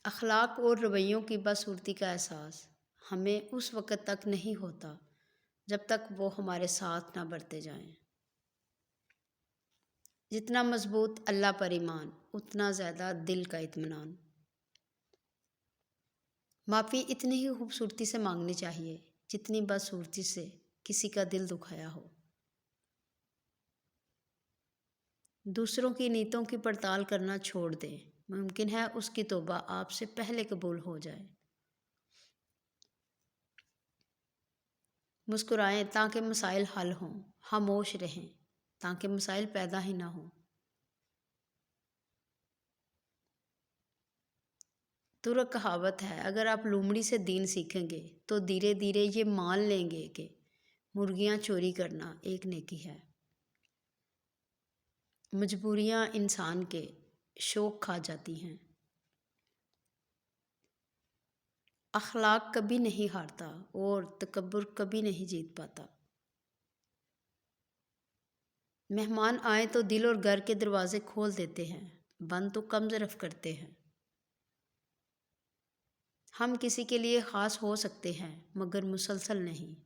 اخلاق اور رویوں کی بدصورتی کا احساس ہمیں اس وقت تک نہیں ہوتا جب تک وہ ہمارے ساتھ نہ بڑھتے جائیں۔ جتنا مضبوط اللہ پر ایمان، اتنا زیادہ دل کا اطمینان۔ معافی اتنی ہی خوبصورتی سے مانگنی چاہیے جتنی بدصورتی سے کسی کا دل دکھایا ہو۔ دوسروں کی نیتوں کی پڑتال کرنا چھوڑ دیں، ممکن ہے اس کی توبہ آپ سے پہلے قبول ہو جائے۔ مسکرائیں تاکہ مسائل حل ہوں، خاموش رہیں تاکہ مسائل پیدا ہی نہ ہوں۔ ترک کہاوت ہے، اگر آپ لومڑی سے دین سیکھیں گے تو دھیرے دھیرے یہ مان لیں گے کہ مرغیاں چوری کرنا ایک نیکی ہے۔ مجبوریاں انسان کے شوق کھا جاتی ہیں۔ اخلاق کبھی نہیں ہارتا اور تکبر کبھی نہیں جیت پاتا۔ مہمان آئیں تو دل اور گھر کے دروازے کھول دیتے ہیں، بند تو کم ظرف کرتے ہیں۔ ہم کسی کے لیے خاص ہو سکتے ہیں مگر مسلسل نہیں۔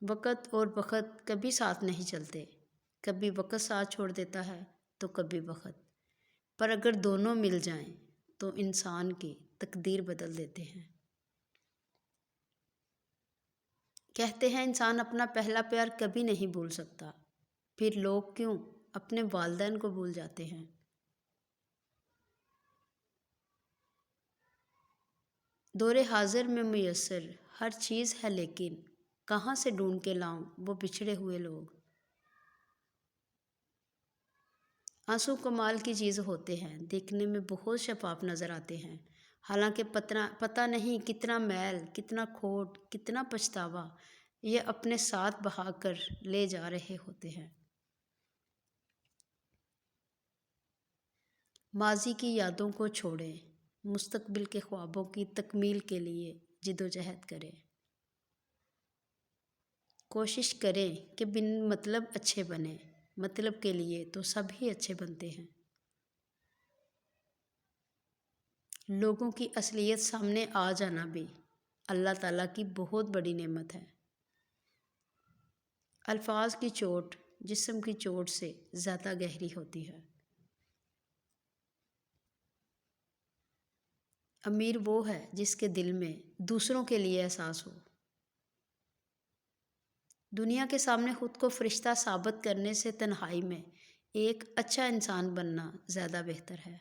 وقت اور بخت کبھی ساتھ نہیں چلتے، کبھی وقت ساتھ چھوڑ دیتا ہے تو کبھی وقت، پر اگر دونوں مل جائیں تو انسان کی تقدیر بدل دیتے ہیں۔ کہتے ہیں انسان اپنا پہلا پیار کبھی نہیں بھول سکتا، پھر لوگ کیوں اپنے والدین کو بھول جاتے ہیں؟ دور حاضر میں میسر ہر چیز ہے لیکن کہاں سے ڈھونڈ کے لاؤں وہ بچھڑے ہوئے لوگ۔ آنسو کمال کی چیز ہوتے ہیں، دیکھنے میں بہت شفاف نظر آتے ہیں، حالانکہ پتہ نہیں کتنا میل، کتنا کھوٹ، کتنا پچھتاوا یہ اپنے ساتھ بہا کر لے جا رہے ہوتے ہیں۔ ماضی کی یادوں کو چھوڑیں، مستقبل کے خوابوں کی تکمیل کے لیے جدوجہد کریں۔ کوشش کریں کہ بن مطلب اچھے بنیں، مطلب کے لیے تو سب ہی اچھے بنتے ہیں۔ لوگوں کی اصلیت سامنے آ جانا بھی اللہ تعالیٰ کی بہت بڑی نعمت ہے۔ الفاظ کی چوٹ جسم کی چوٹ سے زیادہ گہری ہوتی ہے۔ امیر وہ ہے جس کے دل میں دوسروں کے لیے احساس ہو۔ دنیا کے سامنے خود کو فرشتہ ثابت کرنے سے تنہائی میں ایک اچھا انسان بننا زیادہ بہتر ہے۔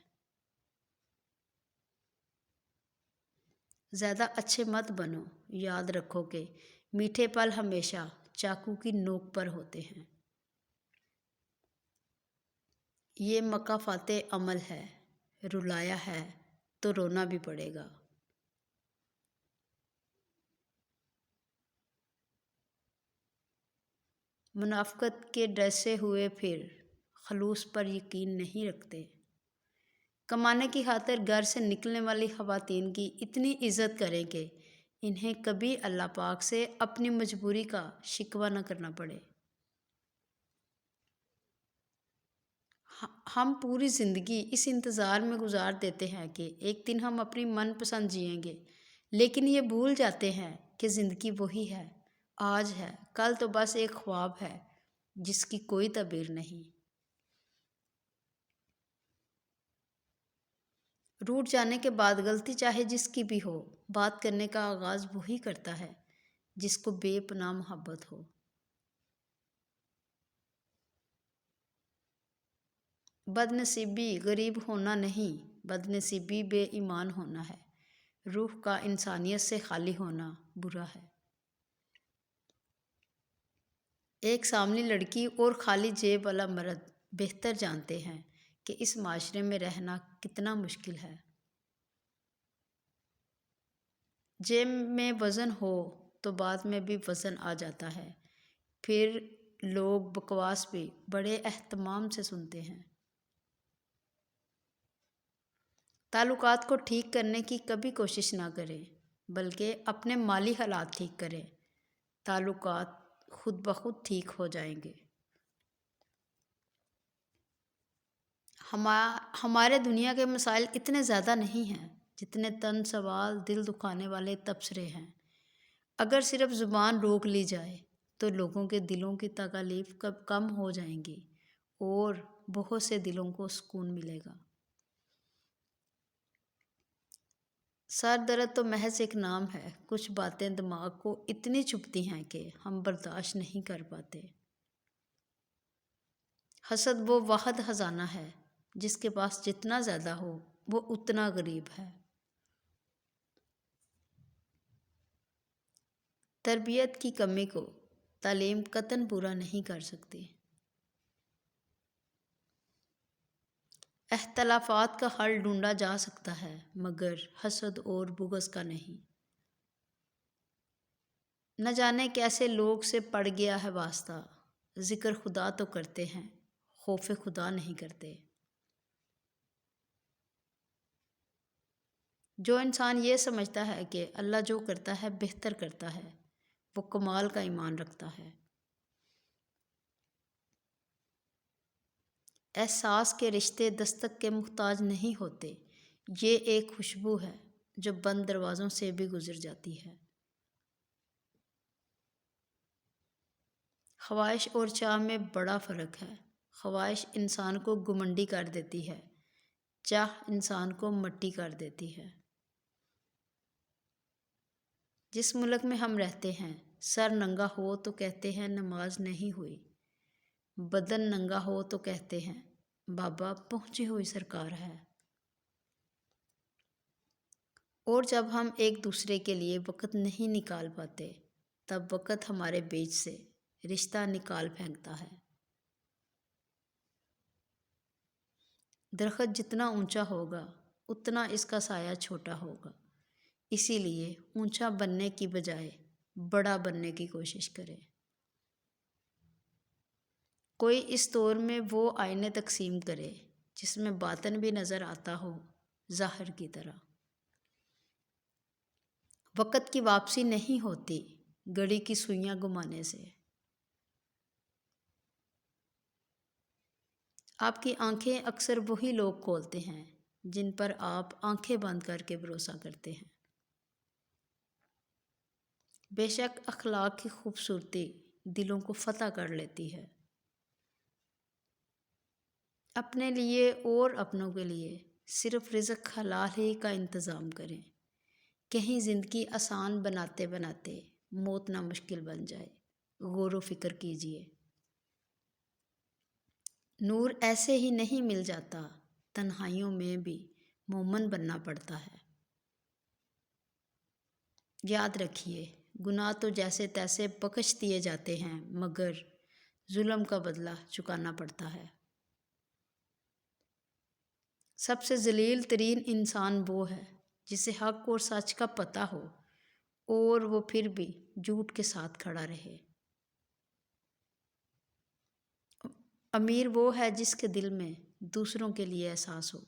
زیادہ اچھے مت بنو، یاد رکھو کہ میٹھے پل ہمیشہ چاقو کی نوک پر ہوتے ہیں۔ یہ مکافات عمل ہے، رلایا ہے تو رونا بھی پڑے گا۔ منافقت کے ڈسے ہوئے پھر خلوص پر یقین نہیں رکھتے۔ کمانے کی خاطر گھر سے نکلنے والی خواتین کی اتنی عزت کریں کہ انہیں کبھی اللہ پاک سے اپنی مجبوری کا شکوہ نہ کرنا پڑے۔ ہم پوری زندگی اس انتظار میں گزار دیتے ہیں کہ ایک دن ہم اپنی من پسند جئیں گے، لیکن یہ بھول جاتے ہیں کہ زندگی وہی ہے، آج ہے، کل تو بس ایک خواب ہے جس کی کوئی تعبیر نہیں۔ روٹ جانے کے بعد غلطی چاہے جس کی بھی ہو، بات کرنے کا آغاز وہی کرتا ہے جس کو بے پناہ محبت ہو۔ بد نصیبی غریب ہونا نہیں، بد نصیبی بے ایمان ہونا ہے، روح کا انسانیت سے خالی ہونا برا ہے۔ ایک ساملی لڑکی اور خالی جیب والا مرد بہتر جانتے ہیں کہ اس معاشرے میں رہنا کتنا مشکل ہے۔ جیب میں وزن ہو تو بعد میں بھی وزن آ جاتا ہے، پھر لوگ بکواس بھی بڑے اہتمام سے سنتے ہیں۔ تعلقات کو ٹھیک کرنے کی کبھی کوشش نہ کریں، بلکہ اپنے مالی حالات ٹھیک کریں، تعلقات خود بخود ٹھیک ہو جائیں گے۔ ہمارے دنیا کے مسائل اتنے زیادہ نہیں ہیں جتنے تن سوال دل دکھانے والے تبصرے ہیں۔ اگر صرف زبان روک لی جائے تو لوگوں کے دلوں کی تکالیف کم ہو جائیں گی اور بہت سے دلوں کو سکون ملے گا۔ سر درد تو محض ایک نام ہے، کچھ باتیں دماغ کو اتنی چبھتی ہیں کہ ہم برداشت نہیں کر پاتے۔ حسد وہ واحد خزانہ ہے جس کے پاس جتنا زیادہ ہو وہ اتنا غریب ہے۔ تربیت کی کمی کو تعلیم قطعاً پورا نہیں کر سکتی۔ اختلافات کا حل ڈھونڈا جا سکتا ہے مگر حسد اور بغض کا نہیں۔ نہ جانے کیسے لوگ سے پڑ گیا ہے واسطہ، ذکر خدا تو کرتے ہیں، خوف خدا نہیں کرتے۔ جو انسان یہ سمجھتا ہے کہ اللہ جو کرتا ہے بہتر کرتا ہے، وہ کمال کا ایمان رکھتا ہے۔ احساس کے رشتے دستک کے محتاج نہیں ہوتے، یہ ایک خوشبو ہے جو بند دروازوں سے بھی گزر جاتی ہے۔ خواہش اور چاہ میں بڑا فرق ہے۔ خواہش انسان کو گھمنڈی کر دیتی ہے، چاہ انسان کو مٹی کر دیتی ہے۔ جس ملک میں ہم رہتے ہیں، سر ننگا ہو تو کہتے ہیں نماز نہیں ہوئی، بدن ننگا ہو تو کہتے ہیں بابا پہنچی ہوئی سرکار ہے۔ اور جب ہم ایک دوسرے کے لیے وقت نہیں نکال پاتے تب وقت ہمارے بیچ سے رشتہ نکال پھینکتا ہے۔ درخت جتنا اونچا ہوگا اتنا اس کا سایہ چھوٹا ہوگا، اسی لیے اونچا بننے کی بجائے بڑا بننے کی کوشش کرے۔ کوئی اس دور میں وہ آئینے تقسیم کرے جس میں باطن بھی نظر آتا ہو ظاہر کی طرح۔ وقت کی واپسی نہیں ہوتی گھڑی کی سوئیاں گھمانے سے۔ آپ کی آنکھیں اکثر وہی لوگ کھولتے ہیں جن پر آپ آنکھیں بند کر کے بھروسہ کرتے ہیں۔ بے شک اخلاق کی خوبصورتی دلوں کو فتح کر لیتی ہے۔ اپنے لیے اور اپنوں کے لیے صرف رزق حلال ہی کا انتظام کریں، کہیں زندگی آسان بناتے بناتے موت نہ مشکل بن جائے۔ غور و فکر کیجیے۔ نور ایسے ہی نہیں مل جاتا، تنہائیوں میں بھی مومن بننا پڑتا ہے۔ یاد رکھیے، گناہ تو جیسے تیسے بخش دیے جاتے ہیں مگر ظلم کا بدلہ چکانا پڑتا ہے۔ سب سے ذلیل ترین انسان وہ ہے جسے حق اور سچ کا پتہ ہو اور وہ پھر بھی جھوٹ کے ساتھ کھڑا رہے۔ امیر وہ ہے جس کے دل میں دوسروں کے لیے احساس ہو۔